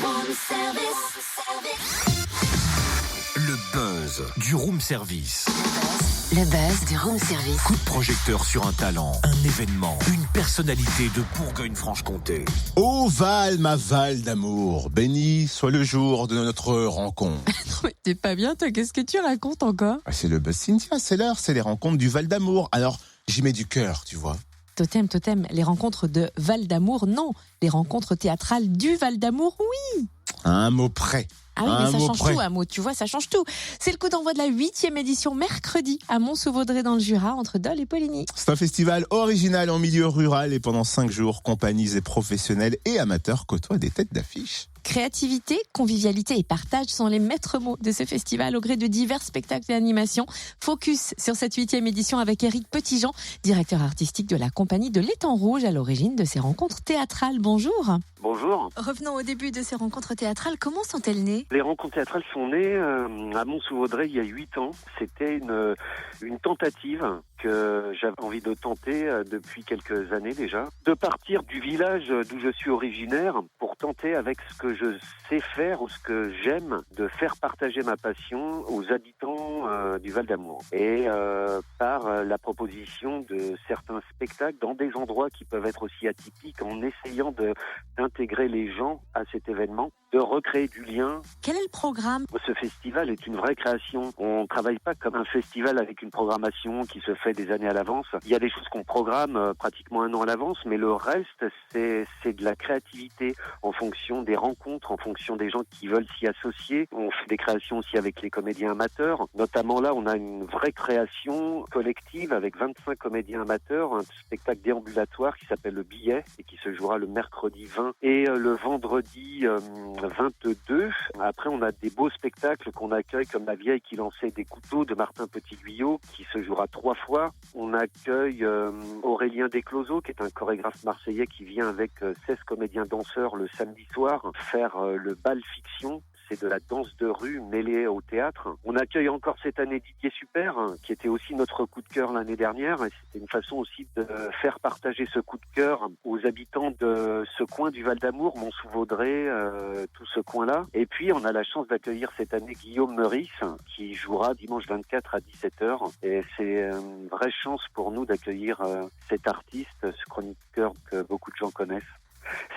Room service. Le buzz du room service. Le buzz du room service. Coup de projecteur sur un talent, un événement, une personnalité de Bourgogne-Franche-Comté. Ô Val, ma Val d'amour, béni soit le jour de notre rencontre. Mais t'es pas bien, toi, qu'est-ce que tu racontes encore? C'est le buzz Cynthia, c'est l'heure, c'est les rencontres du Val d'Amour. Alors, j'y mets du cœur, tu vois. Totem, les rencontres de Val d'Amour, non. Les rencontres théâtrales du Val d'Amour, oui. À un mot près. Ah oui, mais ça change près. tout, un mot, tu vois, ça change tout. C'est le coup d'envoi de la 8e édition, mercredi, à Mont-sous-Vaudrey dans le Jura, entre Dole et Poligny. C'est un festival original en milieu rural et pendant 5 jours, compagnies et professionnels et amateurs côtoient des têtes d'affiche. Créativité, convivialité et partage sont les maîtres mots de ce festival au gré de divers spectacles et animations. Focus sur cette 8e édition avec Éric Petitjean, directeur artistique de la compagnie de l'Étang Rouge à l'origine de ces rencontres théâtrales. Bonjour. Bonjour. Revenons au début de ces rencontres théâtrales. Comment sont-elles nées? Les rencontres théâtrales sont nées à Mont-sous-Vaudrey il y a 8 ans. C'était une tentative que j'avais envie de tenter depuis quelques années déjà. De partir du village d'où je suis originaire pour tenter avec ce que je sais faire ou ce que j'aime de faire partager ma passion aux habitants du Val d'Amour. Et par la proposition de certains spectacles dans des endroits qui peuvent être aussi atypiques en essayant d'intégrer les gens à cet événement, de recréer du lien. Quel est le programme? Ce festival est une vraie création. On ne travaille pas comme un festival avec une programmation qui se fait des années à l'avance. Il y a des choses qu'on programme pratiquement un an à l'avance, mais le reste, c'est de la créativité en fonction des rencontres, en fonction des gens qui veulent s'y associer. On fait des créations aussi avec les comédiens amateurs. Notamment là, on a une vraie création collective avec 25 comédiens amateurs, un spectacle déambulatoire qui s'appelle Le Billet et qui se jouera le mercredi 20 et le vendredi 22. Après, on a des beaux spectacles qu'on accueille comme La Vieille qui lançait des couteaux de Martin Petit-Guyot qui se jouera 3 fois. On accueille Aurélien Descloseaux qui est un chorégraphe marseillais qui vient avec 16 comédiens danseurs le samedi soir faire le bal fiction. C'est de la danse de rue mêlée au théâtre. On accueille encore cette année Didier Super, qui était aussi notre coup de cœur l'année dernière. Et c'était une façon aussi de faire partager ce coup de cœur aux habitants de ce coin du Val d'Amour, Mont-sous-Vaudrey, tout ce coin-là. Et puis, on a la chance d'accueillir cette année Guillaume Meurice, qui jouera dimanche 24 à 17h. Et c'est une vraie chance pour nous d'accueillir cet artiste, ce chroniqueur que beaucoup de gens connaissent.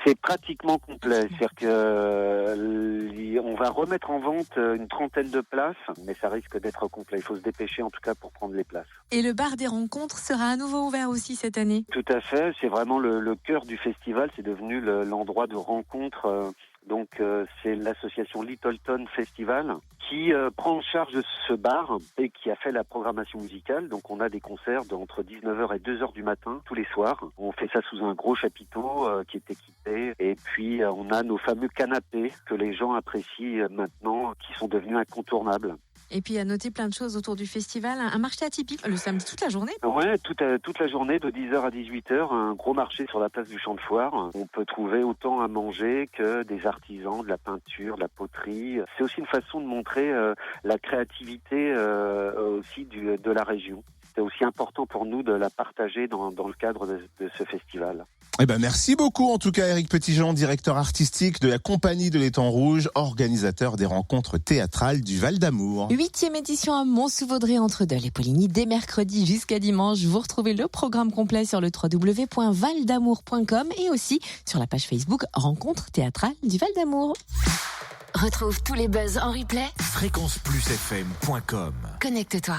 C'est pratiquement complet, c'est-à-dire que on va remettre en vente une trentaine de places, mais ça risque d'être complet. Il faut se dépêcher en tout cas pour prendre les places. Et le bar des rencontres sera à nouveau ouvert aussi cette année? Tout à fait, c'est vraiment le cœur du festival, c'est devenu l'endroit de rencontre. Donc c'est l'association Littleton Festival qui prend en charge ce bar et qui a fait la programmation musicale. Donc on a des concerts entre 19h et 2h du matin tous les soirs. On fait ça sous un gros chapiteau qui est équipé. Et puis on a nos fameux canapés que les gens apprécient maintenant, qui sont devenus incontournables. Et puis à noter plein de choses autour du festival, un marché atypique le samedi toute la journée. Ouais, toute la journée de 10h à 18h, un gros marché sur la place du Champ de Foire. On peut trouver autant à manger que des artisans, de la peinture, de la poterie. C'est aussi une façon de montrer la créativité aussi de la région. C'est aussi important pour nous de la partager dans le cadre de ce festival. Eh ben, merci beaucoup, en tout cas, Éric Petitjean, directeur artistique de la compagnie de l'Étang Rouge, organisateur des rencontres théâtrales du Val d'Amour. 8e édition à Mont-sous-Vaudrey entre Dole et Poligny, dès mercredi jusqu'à dimanche. Vous retrouvez le programme complet sur le www.valdamour.com et aussi sur la page Facebook Rencontres théâtrales du Val d'Amour. Retrouve tous les buzz en replay. Fréquenceplusfm.com. Connecte-toi.